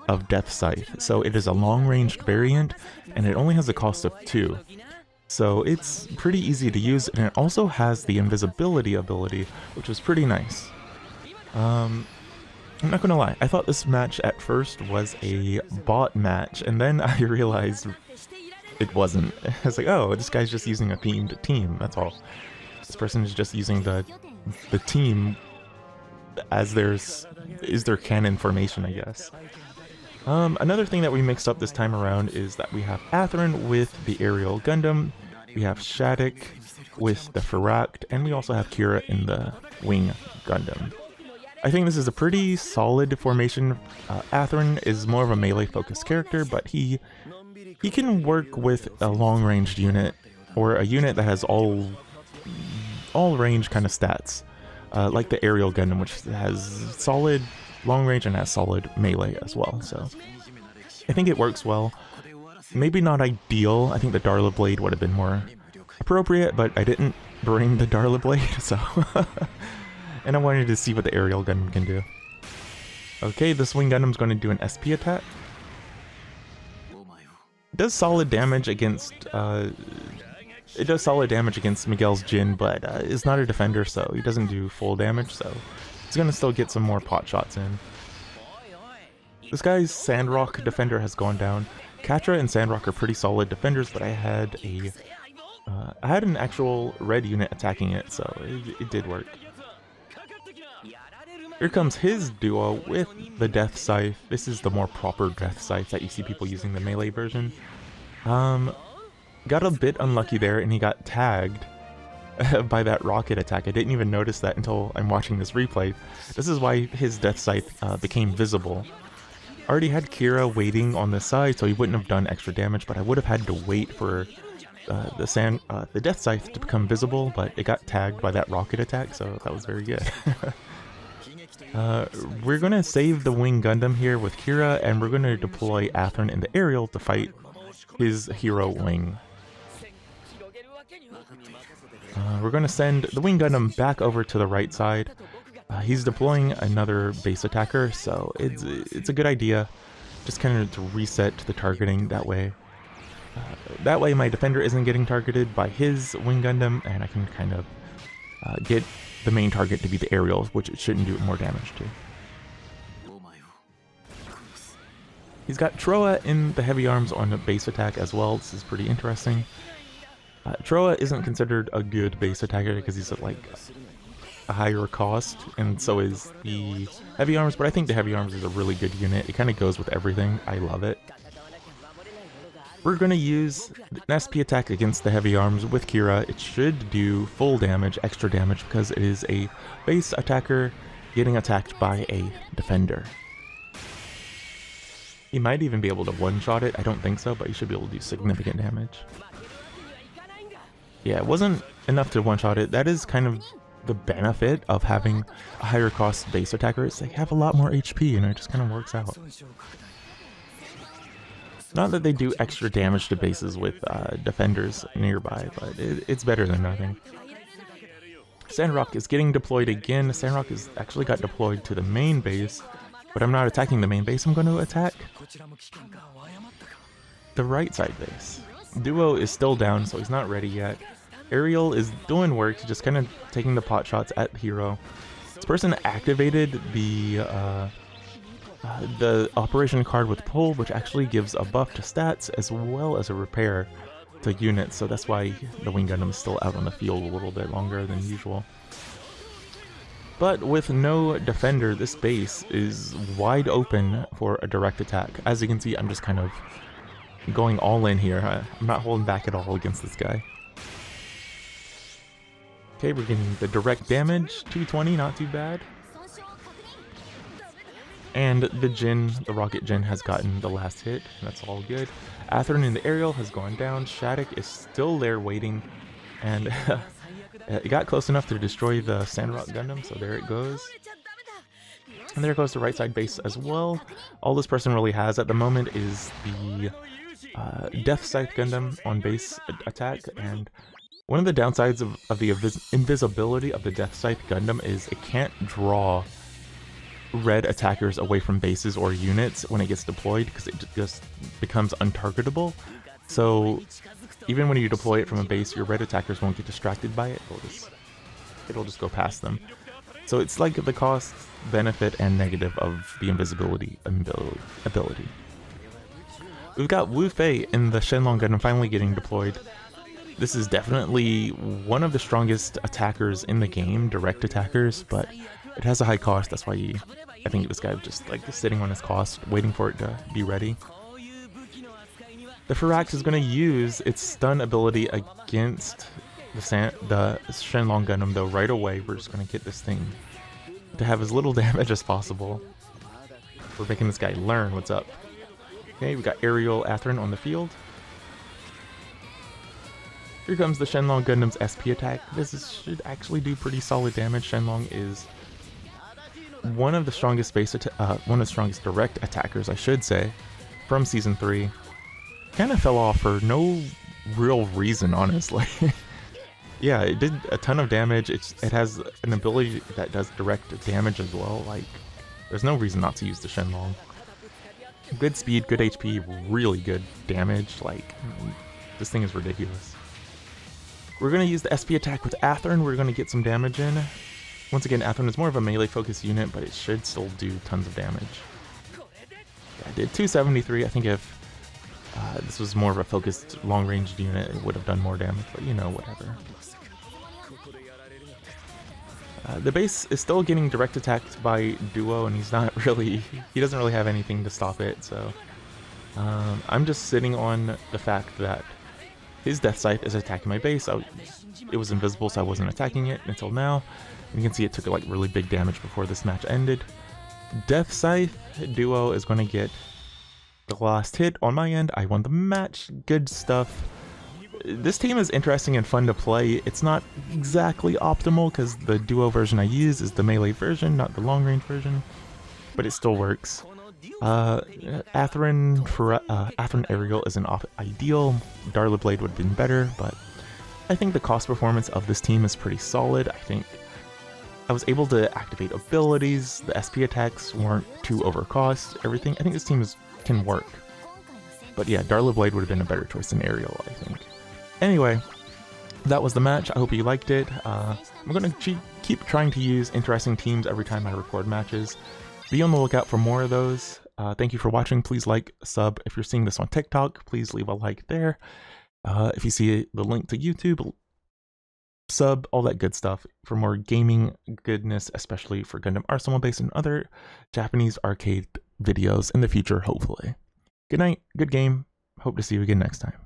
of Death Scythe. So it is a long-ranged variant, and it only has a cost of 2. So it's pretty easy to use, and it also has the invisibility ability, which is pretty nice. I'm not gonna lie, I thought this match at first was a bot match, and then I realized it wasn't. I was like, oh, this guy's just using a themed team, that's all. This person is just using the team as their canon formation, I guess. Another thing that we mixed up this time around is that we have Atherin with the Aerial Gundam, we have Shattuck with the Ferract, and we also have Kira in the Wing Gundam. I think this is a pretty solid formation. Atherin is more of a melee-focused character, but he can work with a long-ranged unit, or a unit that has all-range kind of stats, like the Aerial Gundam, which has solid long range and has solid melee as well. So I think it works well. Maybe not ideal. I think the Darla Blade would have been more appropriate, but I didn't bring the Darla Blade, so and I wanted to see what the Aerial Gundam can do. Okay, this Wing Gundam's going to do an SP attack. It does solid damage against Miguel's Jin, but is not a defender, so he doesn't do full damage, so he's gonna still get some more pot shots in. This guy's Sandrock defender has gone down. Katra and Sandrock are pretty solid defenders, but I had an actual red unit attacking it, so it did work. Here comes his duo with the Death Scythe. This is the more proper Death Scythe that you see people using the melee version. Got a bit unlucky there, and he got tagged by that rocket attack. I didn't even notice that until I'm watching this replay. This is why his Death Scythe became visible. Already had Kira waiting on the side, so he wouldn't have done extra damage, but I would have had to wait for the Death Scythe to become visible, but it got tagged by that rocket attack, so that was very good. We're gonna save the Wing Gundam here with Kira, and we're gonna deploy Atherin in the aerial to fight his hero Wing. We're going to send the Wing Gundam back over to the right side. He's deploying another base attacker, so it's a good idea just kind of to reset the targeting that way. That way my defender isn't getting targeted by his Wing Gundam, and I can kind of get the main target to be the aerial, which it shouldn't do more damage to. He's got Troa in the heavy arms on the base attack as well. This is pretty interesting. Troa isn't considered a good base attacker because he's at like a higher cost, and so is the heavy arms, but I think the heavy arms is a really good unit. It kind of goes with everything. I love it. We're going to use an SP attack against the heavy arms with Kira. It should do full damage, extra damage, because it is a base attacker getting attacked by a defender. He might even be able to one-shot it. I don't think so, but he should be able to do significant damage. Yeah, it wasn't enough to one-shot it. That is kind of the benefit of having a higher cost base attacker. Is they have a lot more HP, and it just kind of works out. Not that they do extra damage to bases with defenders nearby, but it's better than nothing. Sandrock is getting deployed again. Sandrock has actually got deployed to the main base, but I'm not attacking the main base. I'm going to attack the right side base. Duo is still down, so he's not ready yet. Aerial is doing work, just kind of taking the pot shots at the hero. This person activated the operation card with pull, which actually gives a buff to stats as well as a repair to units, so that's why the Wing Gundam is still out on the field a little bit longer than usual. But with no defender, this base is wide open for a direct attack. As you can see, I'm just kind of going all in here. I'm not holding back at all against this guy. Okay, we're getting the direct damage, 220, not too bad. And the rocket Jin has gotten the last hit, and that's all good. Atherin in the aerial has gone down. Shattuck is still there waiting, and it got close enough to destroy the Sandrock Gundam, so there it goes. And there goes the right side base as well. All this person really has at the moment is the Death Scythe Gundam on base attack, and one of the downsides of the invisibility of the Death Scythe Gundam is it can't draw red attackers away from bases or units when it gets deployed, because it just becomes untargetable. So even when you deploy it from a base, your red attackers won't get distracted by it. It'll just go past them. So it's like the cost, benefit, and negative of the invisibility ability. We've got Wu Fei in the Shenlong Gundam finally getting deployed. This is definitely one of the strongest attackers in the game, direct attackers, but it has a high cost. That's why I think this guy was just like sitting on his cost, waiting for it to be ready. The Firax is going to use its stun ability against the Shenlong Gundam, though right away we're just going to get this thing to have as little damage as possible. We're making this guy learn what's up. Okay, we got Aerial Atherin on the field. Here comes the Shenlong Gundam's SP attack. Should actually do pretty solid damage. Shenlong is one of the strongest one of the strongest direct attackers, I should say, from Season 3. Kind of fell off for no real reason, honestly. Yeah, it did a ton of damage. It has an ability that does direct damage as well. Like, there's no reason not to use the Shenlong. Good speed, good HP, really good damage. Like, this thing is ridiculous. We're going to use the SP attack with Atherin. We're going to get some damage in. Once again, Atherin is more of a melee-focused unit, but it should still do tons of damage. Yeah, I did 273. I think if this was more of a focused, long-ranged unit, it would have done more damage, but you know, whatever. The base is still getting direct attacked by Duo, and he doesn't really have anything to stop it, so I'm just sitting on the fact that his Death Scythe is attacking my base. It was invisible, so I wasn't attacking it until now. And you can see it took like really big damage before this match ended. Death Scythe Duo is going to get the last hit on my end. I won the match. Good stuff. This team is interesting and fun to play. It's not exactly optimal because the Duo version I use is the melee version, not the long range version, but it still works. Atherin Aerial isn't ideal. Darla Blade would have been better, but I think the cost performance of this team is pretty solid. I think I was able to activate abilities. The SP attacks weren't too overcost. Everything. I think this team can work. But yeah, Darla Blade would have been a better choice than Aerial, I think. Anyway, that was the match. I hope you liked it. I'm going to keep trying to use interesting teams every time I record matches. Be on the lookout for more of those. Thank you for watching. Please like, sub. If you're seeing this on TikTok, please leave a like there. If you see the link to YouTube, sub, all that good stuff for more gaming goodness, especially for Gundam Arsenal Base and other Japanese arcade videos in the future, hopefully. Good night, good game. Hope to see you again next time.